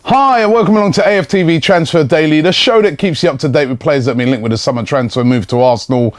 Hi and welcome along to AFTV Transfer Daily, the show that keeps you up to date with players that have been linked with the summer transfer move to Arsenal.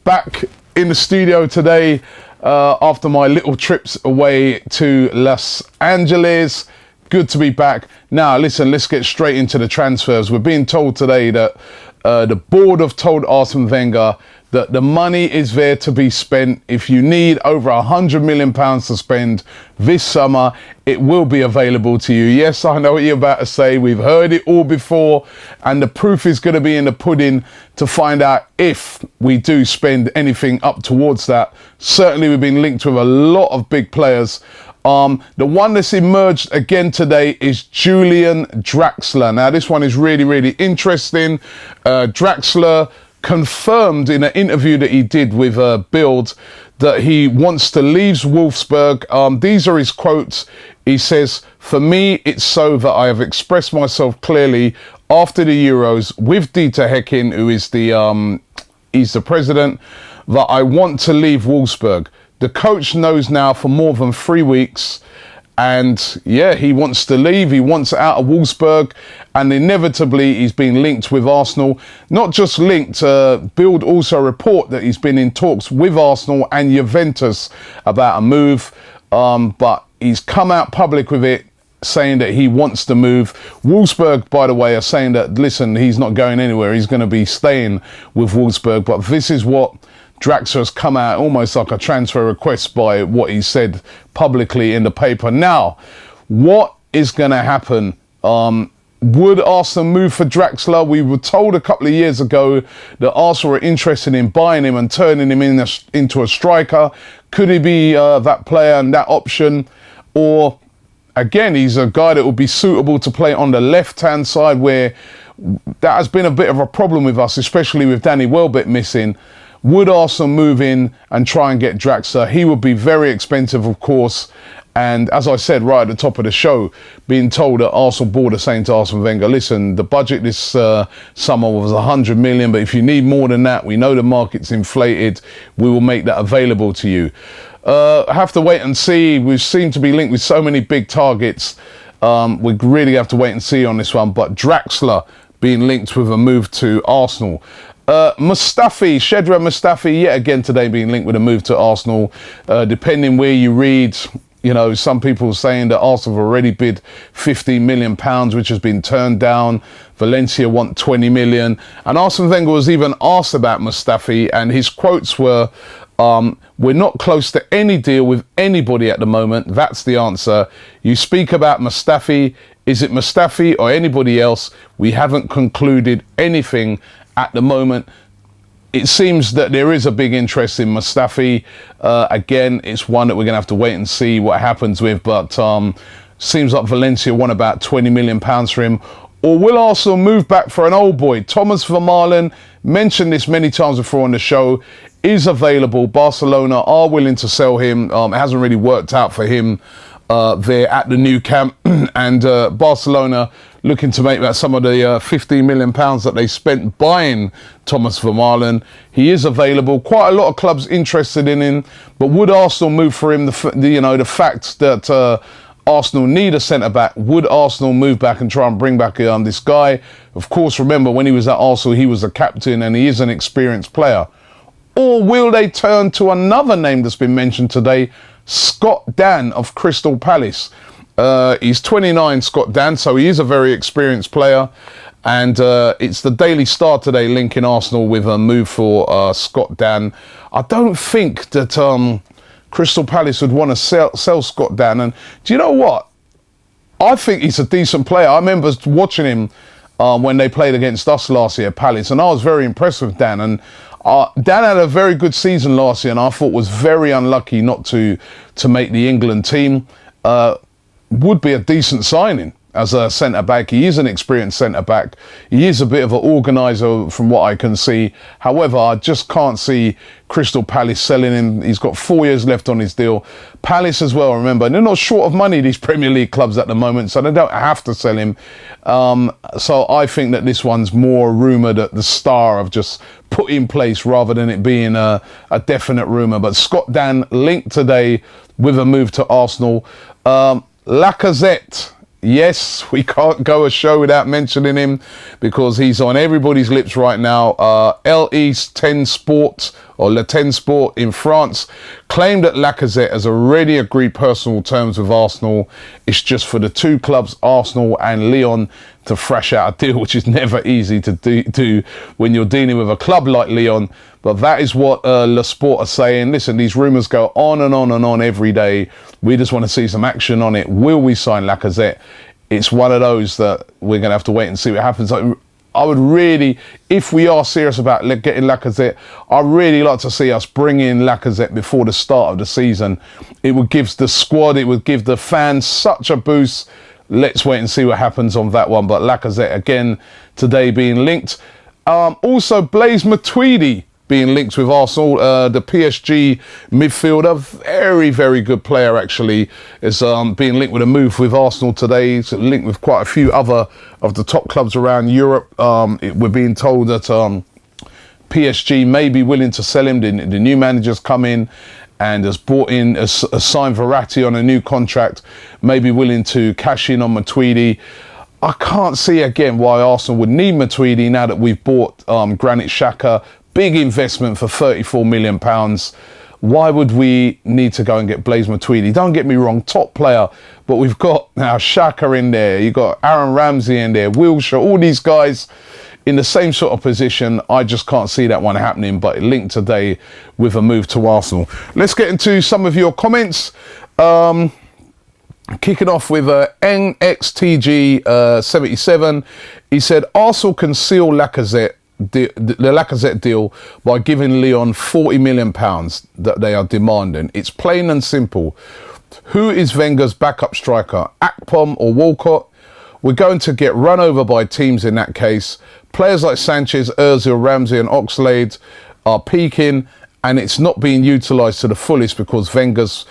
Back in the studio today after my little trips away to Los Angeles. Good to be back. Now listen, let's get straight into the transfers. We're being told today that the board have told Arsene Wenger that the money is there to be spent. If you need over £100 million to spend this summer, it will be available to you. Yes, I know what you're about to say. We've heard it all before, and the proof is going to be in the pudding to find out if we do spend anything up towards that. Certainly, we've been linked with a lot of big players. The one that's emerged again today is Julian Draxler. Now, this one is really interesting. Draxler confirmed in an interview that he did with Bild that he wants to leave Wolfsburg. These are his quotes. He says, "For me, it's so that I have expressed myself clearly after the Euros with Dieter Hecking, who is he's the president, that I want to leave Wolfsburg. The coach knows now for more than 3 weeks. And yeah, he wants to leave. He wants out of Wolfsburg, and inevitably he's been linked with Arsenal. Not just linked, Bild also report that he's been in talks with Arsenal and Juventus about a move, but he's come out public with it, saying that he wants to move. Wolfsburg, by the way, are saying that, listen, he's not going anywhere. He's going to be staying with Wolfsburg. But this is what Draxler has come out almost like a transfer request by what he said publicly in the paper. Now, what is going to happen? Would Arsenal move for Draxler? We were told a couple of years ago that Arsenal were interested in buying him and turning him into a striker. Could he be that player and that option? Or, again, he's a guy that would be suitable to play on the left-hand side, where that has been a bit of a problem with us, especially with Danny Welbeck missing. Would Arsenal move in and try and get Draxler? He would be very expensive, of course. And as I said right at the top of the show, being told that Arsenal board are saying to Arsene Wenger, listen, the budget this summer was 100 million, but if you need more than that, we know the market's inflated, we will make that available to you. Have to wait and see. We seem to be linked with so many big targets. We really have to wait and see on this one. But Draxler being linked with a move to Arsenal. Shedra Mustafi, yet again today being linked with a move to Arsenal. Depending where you read, you know, some people saying that Arsenal have already bid £15 million, which has been turned down. Valencia want 20 million. And Arsene Wenger was even asked about Mustafi, and his quotes were, we're not close to any deal with anybody at the moment. That's the answer. You speak about Mustafi. Is it Mustafi or anybody else? We haven't concluded anything at the moment. It seems that there is a big interest in Mustafi. Again, it's one that we're going to have to wait and see what happens with, but seems like Valencia want about £20 million for him. Or will Arsenal move back for an old boy? Thomas Vermaelen, mentioned this many times before on the show, is available. Barcelona are willing to sell him. It hasn't really worked out for him there at the new camp, and Barcelona looking to make that some of the £15 million that they spent buying Thomas Vermaelen. He is available. Quite a lot of clubs interested in him, but would Arsenal move for him? The fact that Arsenal need a centre-back, would Arsenal move back and try and bring back this guy? Of course, remember, when he was at Arsenal, he was a captain and he is an experienced player. Or will they turn to another name that's been mentioned today, Scott Dan of Crystal Palace? He's 29, Scott Dan, so he is a very experienced player. And it's the Daily Star today linking Arsenal with a move for Scott Dan. I don't think that Crystal Palace would want to sell Scott Dan. And do you know what? I think he's a decent player. I remember watching him when they played against us last year, Palace, and I was very impressed with Dan. And Dan had a very good season last year, and I thought was very unlucky not to make the England team. Would be a decent signing as a centre-back. He is an experienced centre-back. He is a bit of an organiser from what I can see. However, I just can't see Crystal Palace selling him. He's got 4 years left on his deal. Palace as well, remember, they're not short of money, these Premier League clubs at the moment, so they don't have to sell him. So I think that this one's more a rumour that the Star have just put in place rather than it being a definite rumour. But Scott Dan linked today with a move to Arsenal. Lacazette, Yes, we can't go a show without mentioning him because he's on everybody's lips right now. Le10 Sport or Le 10 Sport in France claimed that Lacazette has already agreed personal terms with Arsenal. It's just for the two clubs, Arsenal and Lyon, to thrash out a deal, which is never easy to do when you're dealing with a club like Lyon. But that is what Le Sport are saying. Listen, these rumours go on and on and on every day. We just want to see some action on it. Will we sign Lacazette? It's one of those that we're going to have to wait and see what happens. I would really, if we are serious about getting Lacazette, I'd really like to see us bring in Lacazette before the start of the season. It would give the squad, it would give the fans such a boost. Let's wait and see what happens on that one. But Lacazette, again, today being linked. Also, Blaise Matuidi being linked with Arsenal, the PSG midfielder, very, very good player actually, is being linked with a move with Arsenal today. He's linked with quite a few other of the top clubs around Europe. We're being told that PSG may be willing to sell him. The new manager's come in and has brought in, a signed Verratti on a new contract, may be willing to cash in on Matuidi. I can't see again why Arsenal would need Matuidi now that we've bought Granit Xhaka. Big investment for £34 million. Why would we need to go and get Blaise Matuidi? Don't get me wrong, top player, but we've got now Xhaka in there. You've got Aaron Ramsey in there, Wilshere, all these guys in the same sort of position. I just can't see that one happening, but it linked today with a move to Arsenal. Let's get into some of your comments. Kicking off with NXTG77. He said, Arsenal can seal Lacazette. The Lacazette deal by giving Lyon £40 million that they are demanding. It's plain and simple. Who is Wenger's backup striker? Akpom or Walcott? We're going to get run over by teams in that case. Players like Sanchez, Ozil, Ramsey and Oxlade are peaking, and it's not being utilised to the fullest because Wenger's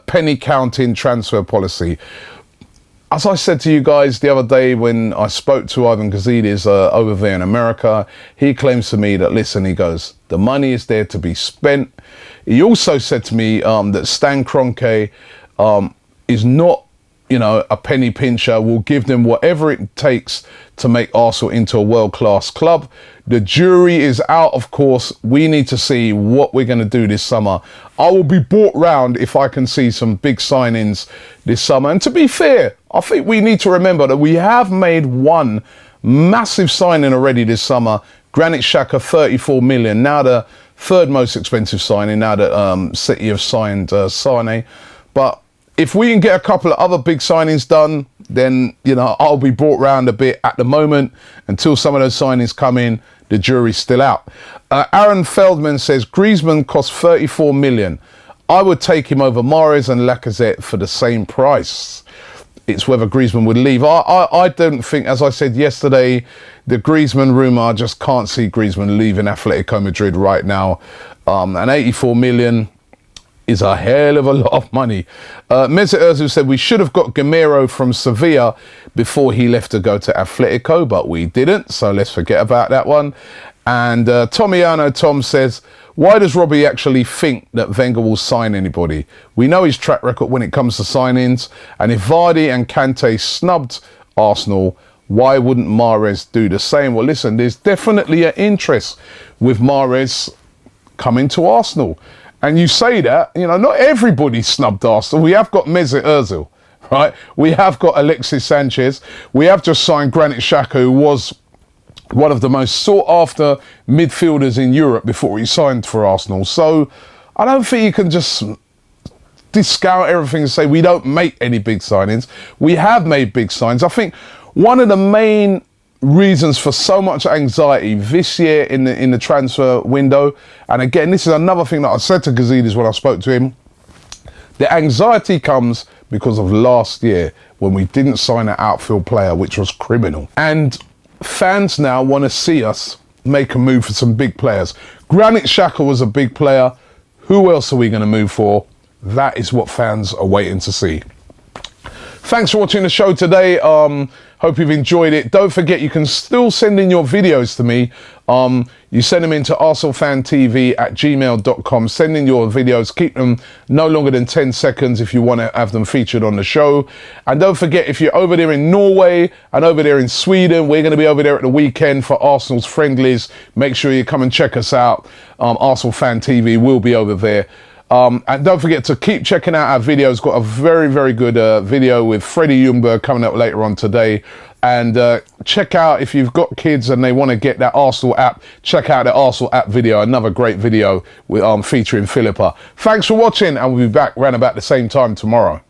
penny counting transfer policy. As I said to you guys the other day when I spoke to Ivan Gazidis over there in America, he claims to me that, listen, he goes, the money is there to be spent. He also said to me that Stan Kroenke is not, you know, a penny pincher, will give them whatever it takes to make Arsenal into a world-class club. The jury is out, of course. We need to see what we're going to do this summer. I will be brought round if I can see some big signings this summer. And to be fair, I think we need to remember that we have made one massive signing already this summer. Granit Xhaka, 34 million. Now the third most expensive signing, now that City have signed Sane. But if we can get a couple of other big signings done, then, you know, I'll be brought round a bit. At the moment, until some of those signings come in, the jury's still out. Aaron Feldman says, Griezmann cost 34 million. I would take him over Mahrez and Lacazette for the same price. It's whether Griezmann would leave. I don't think, as I said yesterday, the Griezmann rumour, I just can't see Griezmann leaving Atletico Madrid right now. And 84 million is a hell of a lot of money. Mesut Ozil said we should have got Gamero from Sevilla before he left to go to Atletico, but we didn't, so let's forget about that one. And Tomiano Tom says, why does Robbie actually think that Wenger will sign anybody? We know his track record when it comes to signings, and if Vardy and Kante snubbed Arsenal, why wouldn't Mahrez do the same? Well, listen, there's definitely an interest with Mahrez coming to Arsenal. And you say that, you know, not everybody snubbed Arsenal. We have got Mesut Ozil, right? We have got Alexis Sanchez. We have just signed Granit Xhaka, who was one of the most sought-after midfielders in Europe before he signed for Arsenal. So I don't think you can just discount everything and say we don't make any big signings. We have made big signings. I think one of the main reasons for so much anxiety this year in the transfer window, and again, this is another thing that I said to Gazidis when I spoke to him, the anxiety comes because of last year when we didn't sign an outfield player, which was criminal. And fans now want to see us make a move for some big players. Granit Xhaka was a big player. Who else are we going to move for? That is what fans are waiting to see. Thanks for watching the show today. Hope you've enjoyed it. Don't forget, you can still send in your videos to me. You send them into arsenalfantv@gmail.com. Send in your videos. Keep them no longer than 10 seconds if you want to have them featured on the show. And don't forget, if you're over there in Norway and over there in Sweden, we're going to be over there at the weekend for Arsenal's friendlies. Make sure you come and check us out. Arsenal Fan TV will be over there. And don't forget to keep checking out our videos. Got a very, very good video with Freddie Ljungberg coming up later on today. And check out, if you've got kids and they want to get that Arsenal app, check out the Arsenal app video. Another great video with, featuring Philippa. Thanks for watching, and we'll be back around about the same time tomorrow.